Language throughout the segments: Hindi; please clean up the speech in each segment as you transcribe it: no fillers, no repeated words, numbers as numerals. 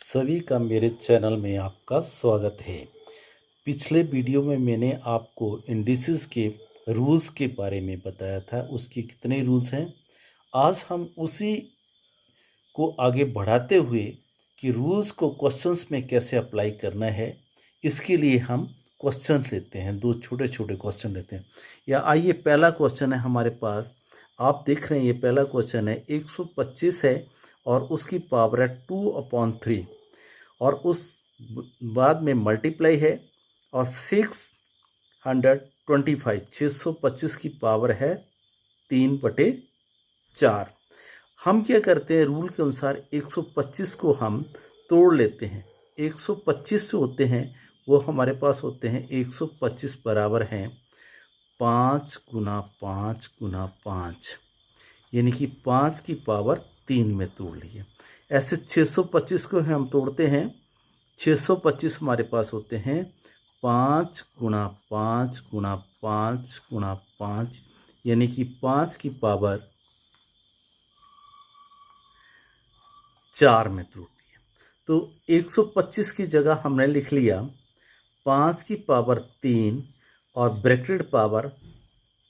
सभी का मेरे चैनल में आपका स्वागत है। पिछले वीडियो में मैंने आपको इंडिसेस के रूल्स के बारे में बताया था, उसके कितने रूल्स हैं। आज हम उसी को आगे बढ़ाते हुए कि रूल्स को क्वेश्चंस में कैसे अप्लाई करना है, इसके लिए हम क्वेश्चन लेते हैं। दो छोटे छोटे क्वेश्चन लेते हैं। या आइए, पहला क्वेश्चन है हमारे पास, आप देख रहे हैं ये पहला क्वेश्चन है। 125 है और उसकी पावर है 2/3 और उस बाद में मल्टीप्लाई है और 625 की पावर है 3/4। हम क्या करते हैं, रूल के अनुसार 125 को हम तोड़ लेते हैं। 125 जो होते हैं वो हमारे पास होते हैं 125 बराबर हैं 5 गुना 5 गुना 5, यानी कि 5 की पावर 3 में तोड़ लिए। ऐसे 625 को हम तोड़ते हैं। 625 हमारे पास होते हैं 5 गुना 5 गुना 5 गुना 5, यानी कि 5 की पावर 4 में तोड़ती है। तो 125 की जगह हमने लिख लिया 5 की पावर 3 और ब्रैकेटेड पावर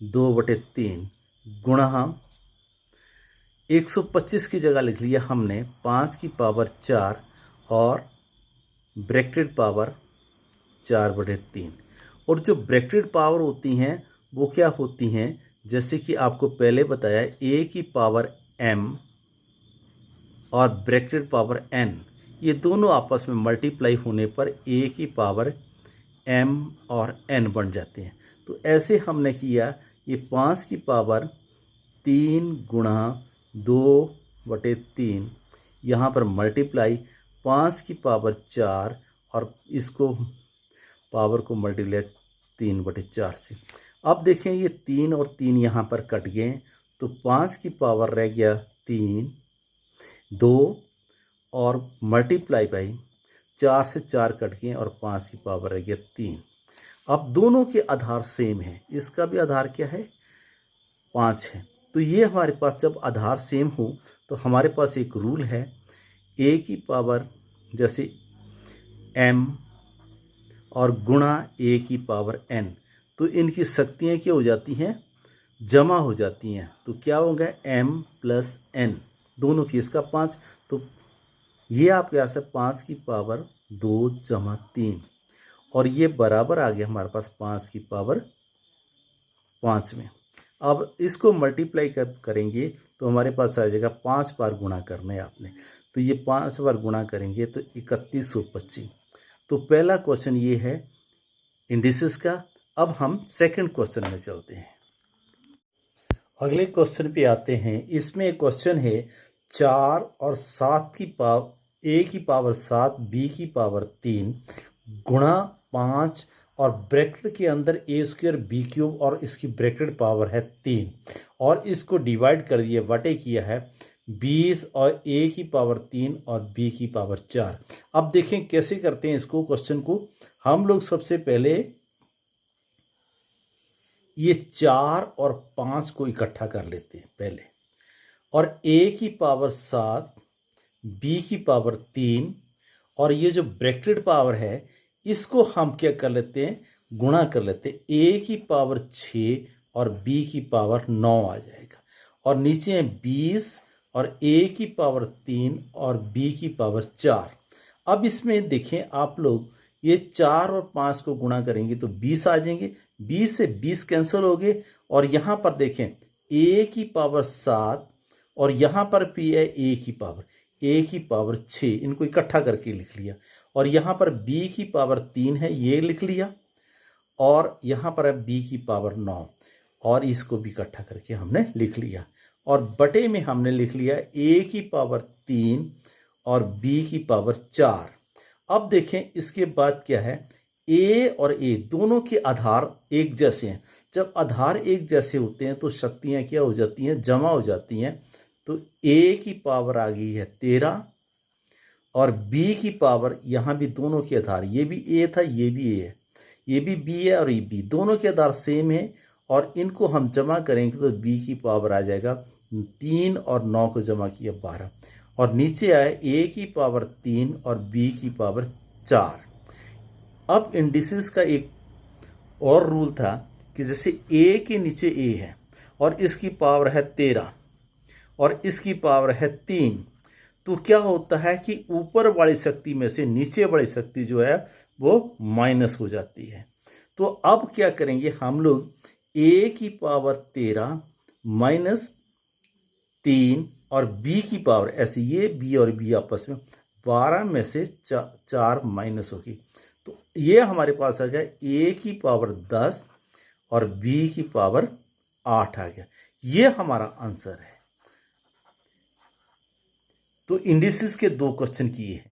2/3 गुणा 125 की जगह लिख लिया हमने 5 की पावर 4 और ब्रैकेटेड पावर 4/3। और जो ब्रैकेटेड पावर होती हैं वो क्या होती हैं, जैसे कि आपको पहले बताया, a की पावर m और ब्रैकेटेड पावर n, ये दोनों आपस में मल्टीप्लाई होने पर a की पावर m और n बन जाते हैं। तो ऐसे हमने किया, ये 5 की पावर 3 गुणा 2/3, यहाँ पर मल्टीप्लाई 5 की पावर 4 और इसको पावर को मल्टीप्लाई 3/4 से। अब देखें, ये 3 और 3 यहाँ पर कट गए, तो 5 की पावर रह गया 3, 2 और मल्टीप्लाई बाई 4 से 4 कट गए और 5 की पावर रह गया 3। अब दोनों के आधार सेम है, इसका भी आधार क्या है, 5 है। तो ये हमारे पास जब आधार सेम हो तो हमारे पास एक रूल है, a की पावर जैसे m और गुणा a की पावर n, तो इनकी शक्तियाँ क्या हो जाती हैं, जमा हो जाती हैं। तो क्या होगा, m प्लस n, दोनों की, इसका 5, तो ये आपके यहाँ से 5 की पावर 2 जमा 3 और ये बराबर आ गया हमारे पास 5 की पावर 5 में। अब इसको मल्टीप्लाई करेंगे तो हमारे पास आ जाएगा, 5 बार गुणा करना है आपने, तो ये 5 बार गुणा करेंगे तो 3125। तो पहला क्वेश्चन ये है इंडिसेस का। अब हम सेकंड क्वेश्चन में चलते हैं। अगले क्वेश्चन पे आते हैं। इसमें एक क्वेश्चन है 4 और 7 की पावर, a की पावर 7 b की पावर 3 गुणा 5 और ब्रैकेट के अंदर a² b³ और इसकी ब्रैकेट पावर है 3 और इसको डिवाइड कर दिया, बटे किया है 20 और a की पावर 3 और b की पावर 4। अब देखें कैसे करते हैं इसको, क्वेश्चन को हम लोग सबसे पहले ये 4 और 5 को इकट्ठा कर लेते हैं पहले, और a की पावर 7 b की पावर 3 और ये जो ब्रैकेटेड पावर है इसको हम क्या कर लेते हैं, गुणा कर लेते हैं। a की पावर 6 और b की पावर 9 आ जाएगा, और नीचे है 20 और a की पावर 3 और b की पावर 4। अब इसमें देखें आप लोग, ये 4 और 5 को गुणा करेंगे तो 20 आ जाएंगे, 20 से 20 कैंसिल हो गए, और यहाँ पर देखें a की पावर 7 और यहाँ पर भी है a की पावर 6, इनको इकट्ठा करके लिख लिया, और यहाँ पर b की पावर 3 है, ये लिख लिया, और यहाँ पर है b की पावर 9 और इसको भी इकट्ठा करके हमने लिख लिया, और बटे में हमने लिख लिया a की पावर 3 और b की पावर 4। अब देखें इसके बाद क्या है, a और a दोनों के आधार एक जैसे हैं। जब आधार एक जैसे होते हैं तो शक्तियाँ क्या हो जाती हैं, जमा हो जाती हैं। तो a की पावर आ गई है 13 और b की पावर, यहाँ भी दोनों के आधार, ये भी a था, ये भी a है, ये भी b है और ये b, दोनों के आधार सेम है, और इनको हम जमा करेंगे तो b की पावर आ जाएगा 3 और 9 को जमा किया 12, और नीचे आए a की पावर 3 और b की पावर 4। अब इंडिसेस का एक और रूल था कि जैसे a के नीचे a है और इसकी पावर है 13 और इसकी पावर है 3, तो क्या होता है कि ऊपर वाली शक्ति में से नीचे वाली शक्ति जो है वो माइनस हो जाती है। तो अब क्या करेंगे हम लोग, a की पावर 13 माइनस 3 और b की पावर, ऐसे ये b और b आपस में 12 में से 4 माइनस होगी, तो ये हमारे पास आ गया a की पावर 10 और b की पावर 8 आ गया। ये हमारा आंसर है। तो इंडिसेस के 2 क्वेश्चन किए हैं।